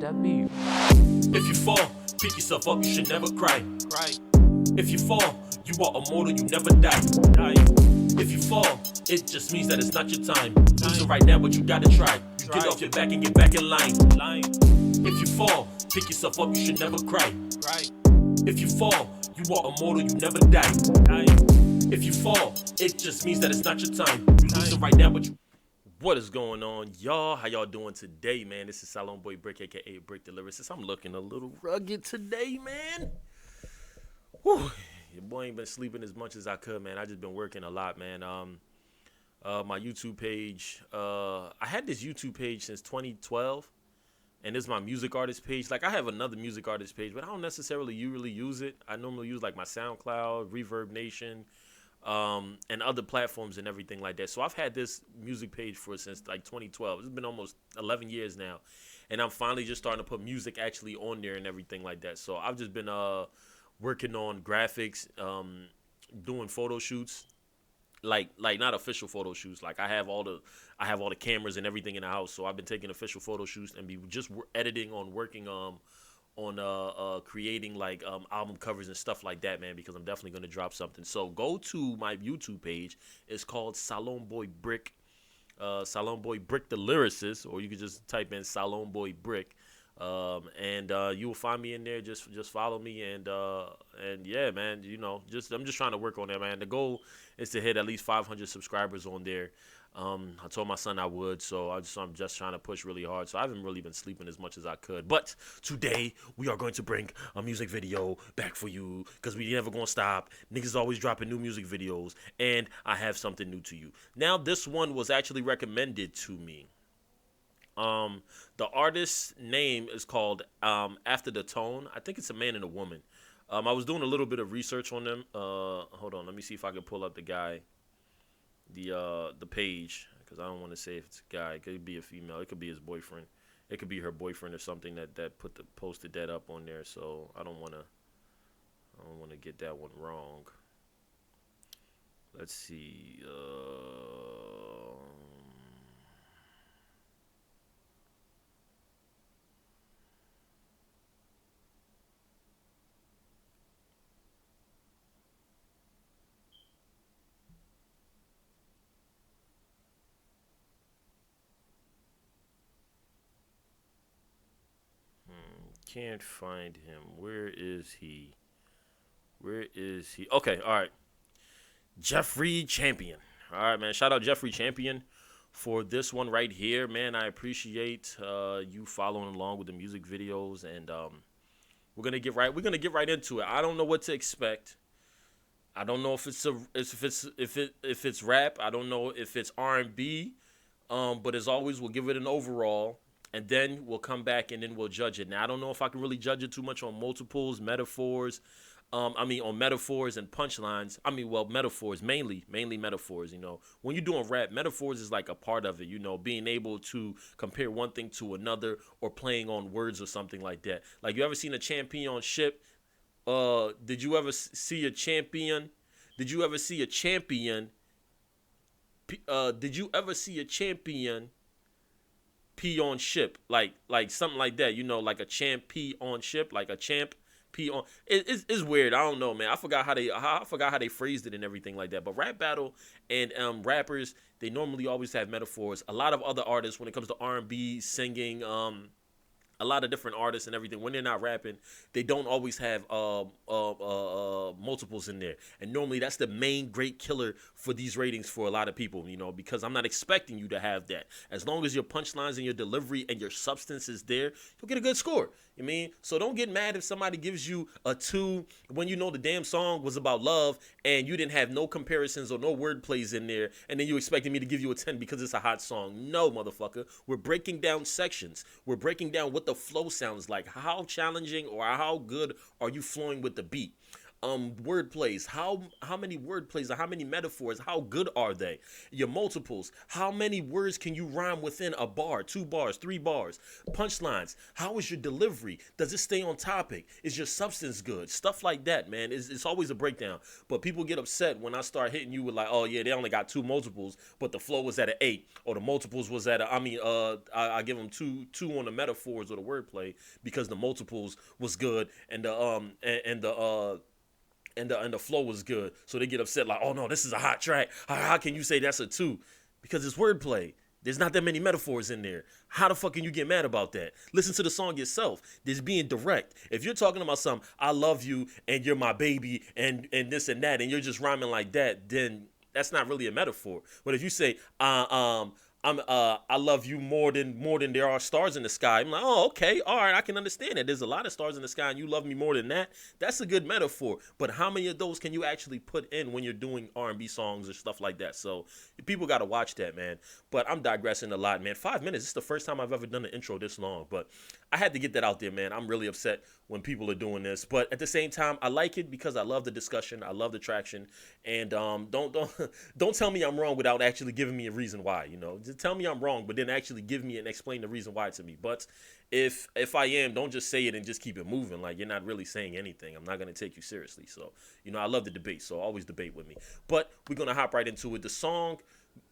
W. If you fall, pick yourself up, you should never cry. If you fall, you are immortal, you never die. If you fall, it just means that it's not your time. Losing right now, but you gotta try. You get off your back and get back in line. If you fall, pick yourself up, you should never cry. If you fall, you are immortal, you never die. If you fall, it just means that it's not your time. You losing right now, but you... What is going on, y'all? How y'all doing today, man? This is Salon Boy Brick, aka Brick the Lyricist. I'm looking a little rugged today, man. Whew. Your boy ain't been sleeping as much as I could, man. I just been working a lot, man. My YouTube page. I had this YouTube page since 2012, and this is my music artist page. Like, I have another music artist page, but I don't necessarily really use it. I normally use like my SoundCloud, Reverb Nation, and other platforms and everything like that. So I've had this music page since like 2012. It's been almost 11 years now, and I'm finally just starting to put music actually on there and everything like that. So I've just been working on graphics, doing photo shoots, like not official photo shoots. Like I have all the cameras and everything in the house. So I've been taking official photo shoots and be just editing on working on creating like album covers and stuff like that, man, because I'm definitely going to drop something. So go to my YouTube page. It's called Salon Boy Brick, Salon Boy Brick the Lyricist, or you could just type in Salon Boy Brick, and you will find me in there. Just follow me, and yeah, man, you know, I'm just trying to work on that, man. The goal is to hit at least 500 subscribers on there. I told my son I would, so I'm just trying to push really hard. So I haven't really been sleeping as much as I could. But today we are going to bring a music video back for you, because we never gonna stop. Niggas always dropping new music videos, and I have something new to you. Now, this one was actually recommended to me. The artist's name is called After the Tone. I think it's a man and a woman. I was doing a little bit of research on them. Hold on, let me see if I can pull up the guy. The page, because I don't want to say if it's a guy. It could be a female. It could be his boyfriend. It could be her boyfriend or something that posted that up on there. So I don't want to get that one wrong. Let's see. Can't find him. Where is he? Okay, all right. Jeffrey Champion. All right, man. Shout out Jeffrey Champion for this one right here, man. I appreciate you following along with the music videos, and we're gonna get right into it. I don't know what to expect. I don't know if it's rap. I don't know if it's R&B. But as always, we'll give it an overall, and then we'll come back and then we'll judge it. Now, I don't know if I can really judge it too much on multiples, metaphors. On metaphors and punchlines. Metaphors, mainly metaphors, you know. When you're doing rap, metaphors is like a part of it, you know, being able to compare one thing to another or playing on words or something like that. Like, you ever seen a championship? Did you ever see a champion? Did you ever see a champion? Did you ever see a champion pee on ship? Like something like that, you know, like a champ pee on ship, like a champ pee on. It's weird. I don't know, man. I forgot how they phrased it and everything like that. But rap battle and rappers, they normally always have metaphors. A lot of other artists, when it comes to R&B, singing, a lot of different artists and everything, when they're not rapping, they don't always have multiples in there. And normally that's the main great killer for these ratings for a lot of people, you know, because I'm not expecting you to have that. As long as your punchlines and your delivery and your substance is there, you'll get a good score. You mean? So don't get mad if somebody gives you a 2 when you know the damn song was about love and you didn't have no comparisons or no word plays in there, and then you expected me to give you a 10 because it's a hot song. No, motherfucker. We're breaking down sections. We're breaking down what the flow sounds like. How challenging or how good are you flowing with the beat? word plays. How many word plays or how many metaphors? How good are they? Your multiples. How many words can you rhyme within a bar, 2 bars, 3 bars? Punchlines. How is your delivery? Does it stay on topic? Is your substance good? Stuff like that, man. It's always a breakdown. But people get upset when I start hitting you with like, oh yeah, they only got two multiples, but the flow was at an 8, or the multiples was at a. I give them two on the metaphors or the wordplay because the multiples was good and the flow was good. So they get upset like, oh no, this is a hot track. How can you say that's a 2? Because it's wordplay. There's not that many metaphors in there. How the fuck can you get mad about that? Listen to the song yourself. There's being direct. If you're talking about something, I love you and you're my baby and this and that, and you're just rhyming like that, then that's not really a metaphor. But if you say, I love you more than there are stars in the sky. I'm like, oh, okay, all right, I can understand that. There's a lot of stars in the sky, and you love me more than that. That's a good metaphor. But how many of those can you actually put in when you're doing R&B songs or stuff like that? So people got to watch that, man. But I'm digressing a lot, man. 5 minutes. This is the first time I've ever done an intro this long, but I had to get that out there, man. I'm really upset when people are doing this, but at the same time, I like it because I love the discussion, I love the traction, and don't tell me I'm wrong without actually giving me a reason why. Just tell me I'm wrong, but then actually give me and explain the reason why to me. But if I am, don't just say it and just keep it moving like you're not really saying anything. I'm not gonna take you seriously. So I love the debate, so always debate with me. But we're gonna hop right into it. The song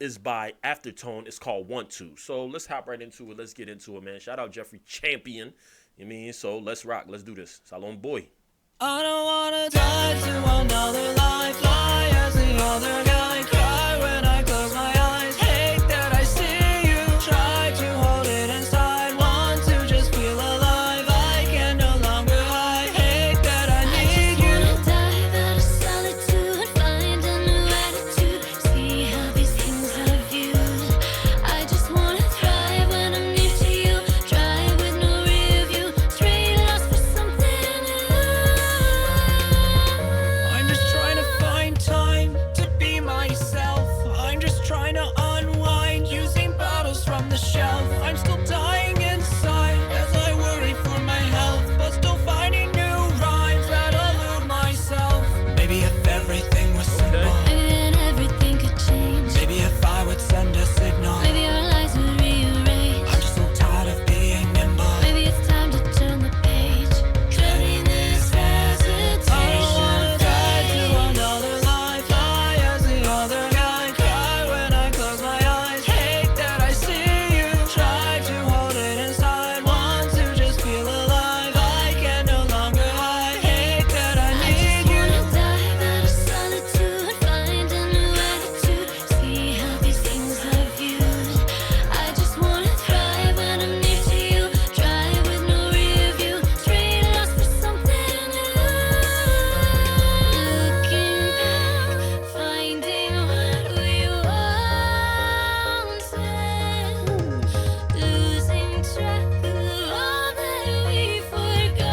is by Aftertone. It's called Want To. So let's hop right into it. Let's get into it, man. Shout out Jeffrey Champion. So let's rock. Let's do this. Salon boy. I don't wanna die to another life, lie as the other guy, cry when I close my eyes, hate that I see you, try to hold it inside, want to just feel alive, I can no longer hide, hate that I need you. I just wanna dive out of solitude, find a new attitude, see how these things are viewed. I just wanna thrive when I'm near to you, drive with no rear view, straight lost for something new. I'm just trying to find time to be myself. I'm just trying to unwind using bottles from the shelf. I'm still dying inside as I worry for my health, but still finding new rhymes that elude myself. Maybe if everything was simple, Maybe then everything could change. maybe if I would send a signal. Maybe our lives would rearrange. I'm just so tired of being nimble. Maybe it's time to turn the page. Dreading this hesitation. I don't wanna die to another life, lie as the other guy, cry when I close my eyes, hate that I see you, try to hold it inside, want to just feel alive, I can no longer hide, hate that I I just need you. wanna dive out of solitude, find a new attitude, see how these things are viewed. I just wanna thrive when I'm near to you, drive with no rear view, straight lost for something new. Looking back, finding what we wanted, losing track of all that we forgotten.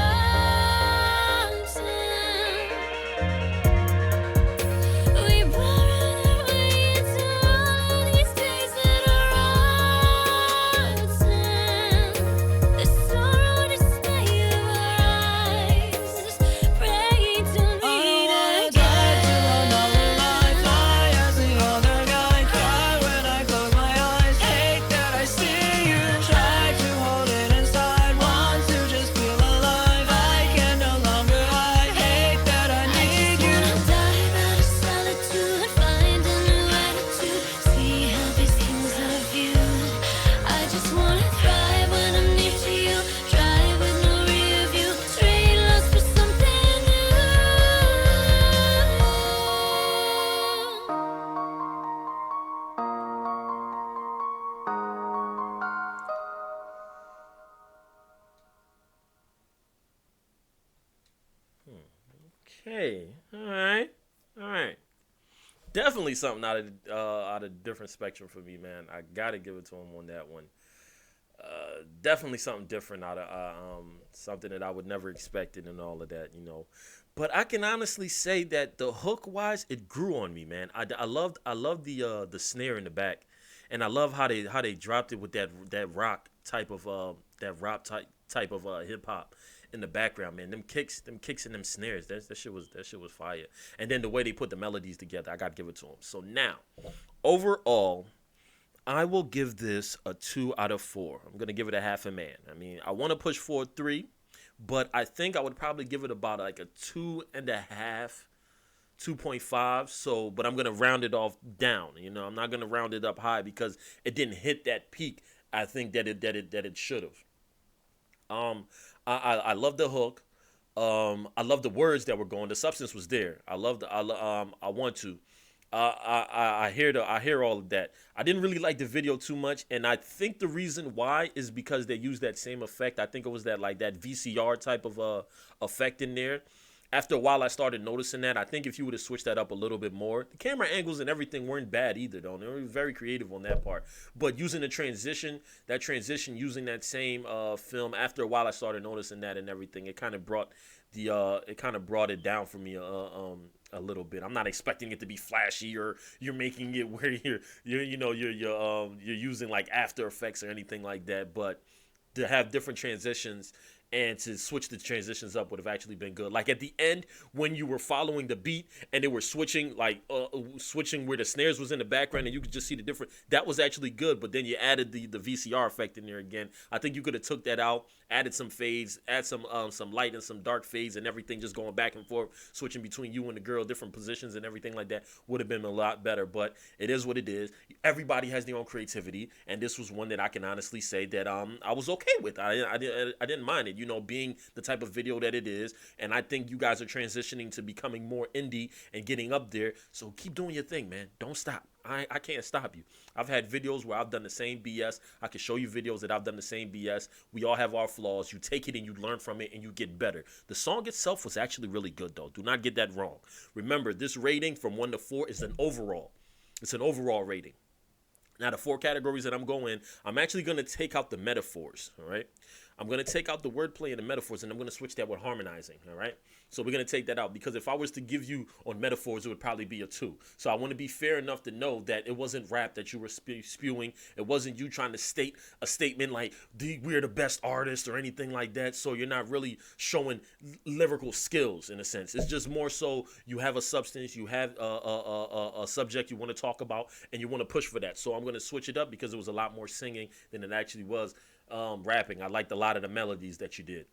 We borrowed our way into all of these days that are rotten. The sorrow dismay of our eyes, praying to I meet don't wanna die to another life, lie as the other guy, cry when I close my eyes, hate that I see you, try to hold it inside, want to just feel alive, I can no longer hide, hate that I need you. Wanna dive out of solitude, find a new attitude, see how these things are viewed. I just wanna thrive when I'm near to you, drive with no rear view, straight lost for something new. Okay. All right. Definitely something out of different spectrum for me, man. I gotta give it to him on that one. Definitely something different out of something that I would never expected and all of that. But I can honestly say that the hook wise, it grew on me, man. I loved the snare in the back, and I love how they dropped it with that rock type of type of hip hop in the background, man. Them kicks and them snares, that shit was fire. And then the way they put the melodies together, I gotta give it to them. So now, overall, I will give this a 2 out of 4. I'm gonna give it a half a man. I mean, I want to push for a 3, but I think I would probably give it about like a 2.5, 2.5. So, but I'm gonna round it off down. You know, I'm not gonna round it up high because it didn't hit that peak. I think that it should have. I love the hook. I love the words that were going. The substance was there. I love the. I want to. I hear all of that. I didn't really like the video too much, and I think the reason why is because they used that same effect. I think it was that like that VCR type of effect in there. After a while, I started noticing that. I think if you would have switched that up a little bit more, the camera angles and everything weren't bad either, though. They were very creative on that part. But using the transition, using that same film, after a while, I started noticing that and everything. It kind of brought it down for me a little bit. I'm not expecting it to be flashy or you're making it where you're using like After Effects or anything like that. But to have different transitions and to switch the transitions up would have actually been good. Like at the end, when you were following the beat and they were switching, switching where the snares was in the background and you could just see the different, that was actually good. But then you added the VCR effect in there again. I think you could have took that out, added some fades, add some light and some dark fades and everything, just going back and forth, switching between you and the girl, different positions and everything like that would have been a lot better. But it is what it is. Everybody has their own creativity, and this was one that I can honestly say that I was okay with. I didn't mind it, being the type of video that it is. And I think you guys are transitioning to becoming more indie and getting up there. So keep doing your thing, man. Don't stop. I can't stop you. I've had videos where I've done the same BS. I can show you videos that I've done the same BS. We all have our flaws. You take it and you learn from it and you get better. The song itself was actually really good, though. Do not get that wrong. Remember, this rating from 1 to 4 is an overall. It's an overall rating. Now, the 4 categories that I'm going, I'm actually going to take out the metaphors, all right? I'm going to take out the wordplay and the metaphors, and I'm going to switch that with harmonizing, all right? So we're going to take that out because if I was to give you on metaphors, it would probably be a 2. So I want to be fair enough to know that it wasn't rap that you were spewing. It wasn't you trying to state a statement like, we're the best artists or anything like that. So you're not really showing lyrical skills in a sense. It's just more so you have a substance, you have a subject you want to talk about, and you want to push for that. So I'm going to switch it up because it was a lot more singing than it actually was rapping. I liked a lot of the melodies that you did.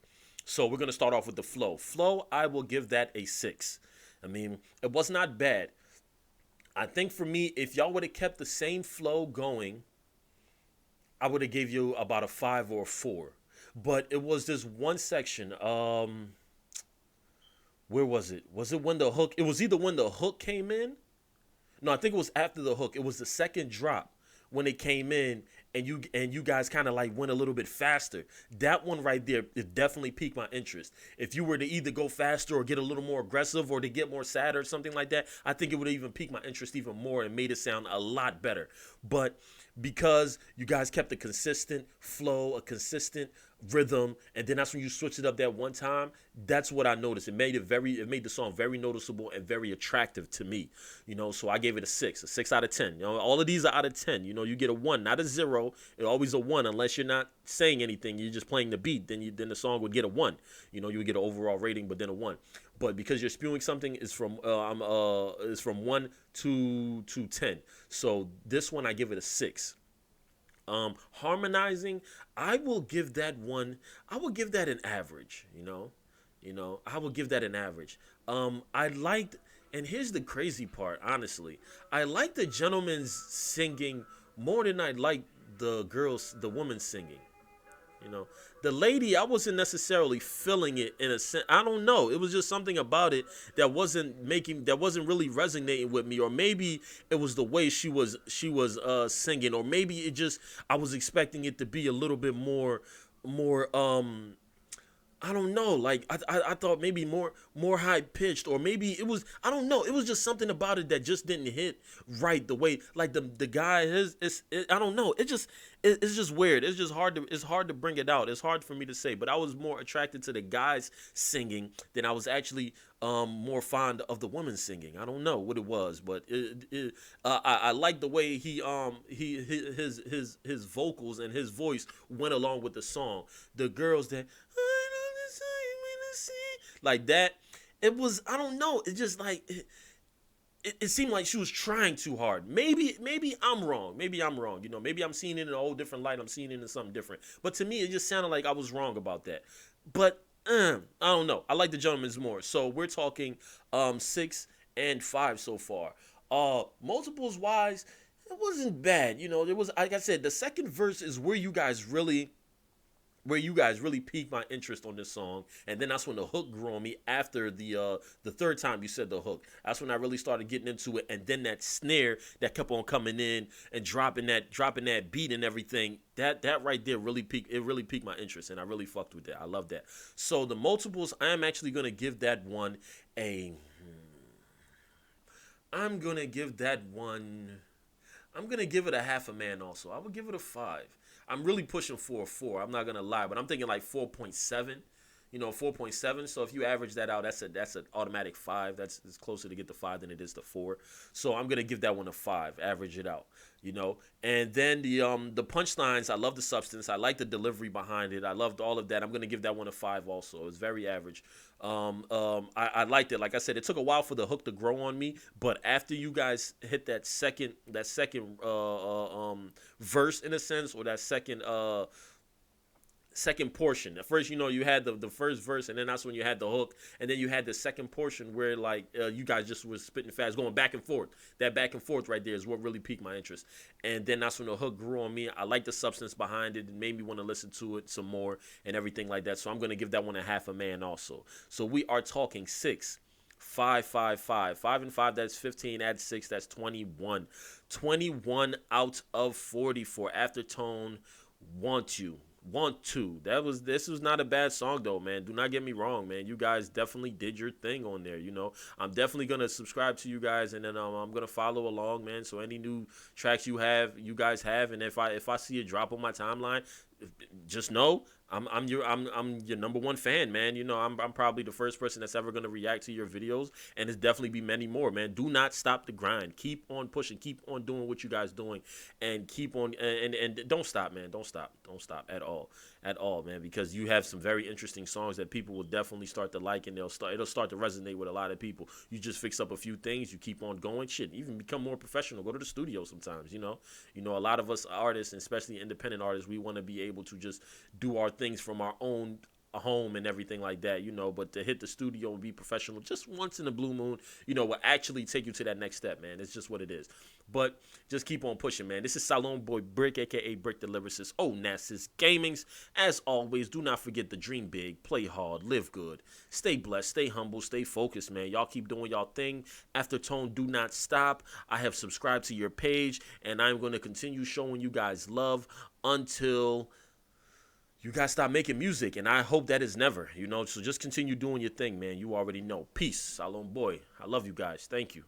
So we're going to start off with the flow. Flow, I will give that a 6. I mean, it was not bad. I think for me, if y'all would have kept the same flow going, I would have gave you about a 5 or a 4. But it was this one section. Where was it? Was it when the hook? It was either when the hook came in. No, I think it was after the hook. It was the second drop when it came in and you guys kind of like went a little bit faster. That one right there, it definitely piqued my interest. If you were to either go faster or get a little more aggressive or to get more sad or something like that, I think it would have even piqued my interest even more and made it sound a lot better. But because you guys kept a consistent flow, a consistent rhythm, and then that's when you switch it up that one time, that's what I noticed. It made the song very noticeable and very attractive to me. So I gave it a 6 out of 10. All of these are out of 10. You get a 1, not a 0. It's always a 1 unless you're not saying anything. You're just playing the beat. Then the song would get a 1. You would get an overall rating, but then a 1. But because you're spewing something is from 1 to 10. So this one I give it a 6. Harmonizing, I will give that an average. I will give that an average. I liked, and here's the crazy part, honestly, I like the gentleman's singing more than I like the woman singing. The lady, I wasn't necessarily feeling it in a sense. I don't know. It was just something about it that wasn't really resonating with me, or maybe it was the way she was singing, or maybe I was expecting it to be a little bit more I don't know. Like I thought maybe more high pitched, or maybe it was, I don't know. It was just something about it that just didn't hit right the way, like the guy I don't know. It's just weird. It's hard to bring it out. It's hard for me to say. But I was more attracted to the guys singing than I was actually more fond of the women singing. I don't know what it was, but I like the way his vocals and his voice went along with the song. The girls that like that, it was, I don't know, it just like it seemed like she was trying too hard. Maybe I'm wrong. Maybe I'm wrong. You know, maybe I'm seeing it in a whole different light. I'm seeing it in something different. But to me, it just sounded like I was wrong about that. But I don't know. I like the gentleman's more. So we're talking 6 and 5 so far. Multiples wise, it wasn't bad. You know, there was, like I said, the second verse is where you guys really piqued my interest on this song, and then that's when the hook grew on me after the third time you said the hook. That's when I really started getting into it, and then that snare that kept on coming in and dropping that beat and everything. That right there really piqued my interest, and I really fucked with that. I love that. So the multiples, I am actually gonna give that one a. I'm gonna give it a half a man also. I would give it a 5. I'm really pushing for a 4. I'm not gonna lie, but I'm thinking like 4.7. You know, 4.7. So if you average that out, that's an automatic 5. It's closer to get the 5 than it is the 4. So I'm gonna give that one a 5. Average it out. You know, and then the punchlines. I love the substance. I like the delivery behind it. I loved all of that. I'm gonna give that one a 5 also. It was very average. I liked it. Like I said, it took a while for the hook to grow on me, but after you guys hit that second verse in a sense, or that second portion. At first, you know, you had the first verse, and then that's when you had the hook, and then you had the second portion where like you guys just was spitting fast, going back and forth. That back and forth right there is what really piqued my interest. And then that's when the hook grew on me. I like the substance behind it. It made me want to listen to it some more and everything like that. So I'm gonna give that one a half a man also. So we are talking 6, 5, 5, 5. 5 and 5, that's 15. Add 6, that's 21. 21 out of 40 for Aftertone Want You. This was not a bad song though, man. Do not get me wrong, man. You guys definitely did your thing on there. You know, I'm definitely gonna subscribe to you guys, and then I'm gonna follow along, man. So any new tracks you guys have, and if I see it drop on my timeline, just know I'm your number one fan, man. You know, I'm probably the first person that's ever gonna react to your videos, and there's definitely be many more, man. Do not stop the grind. Keep on pushing. Keep on doing what you guys doing, and keep on and don't stop, man. Don't stop at all, man. Because you have some very interesting songs that people will definitely start to like, and it'll start to resonate with a lot of people. You just fix up a few things. You keep on going. Shit, even become more professional. Go to the studio sometimes. You know, a lot of us artists, and especially independent artists, we want to be able to just do our things from our own home and everything like that, you know, but to hit the studio and be professional just once in a blue moon, you know, will actually take you to that next step, man. It's just what it is. But just keep on pushing, man. This is Salon Boy Brick, aka Brick the Lyricist, Onassis Gamings. As always, do not forget to dream big, play hard, live good, stay blessed, stay humble, stay focused, man. Y'all keep doing y'all thing. Aftertone, do not stop. I have subscribed to your page, and I'm going to continue showing you guys love until you guys stop making music, and I hope that is never, you know. So just continue doing your thing, man. You already know. Peace. Salon Boy. I love you guys. Thank you.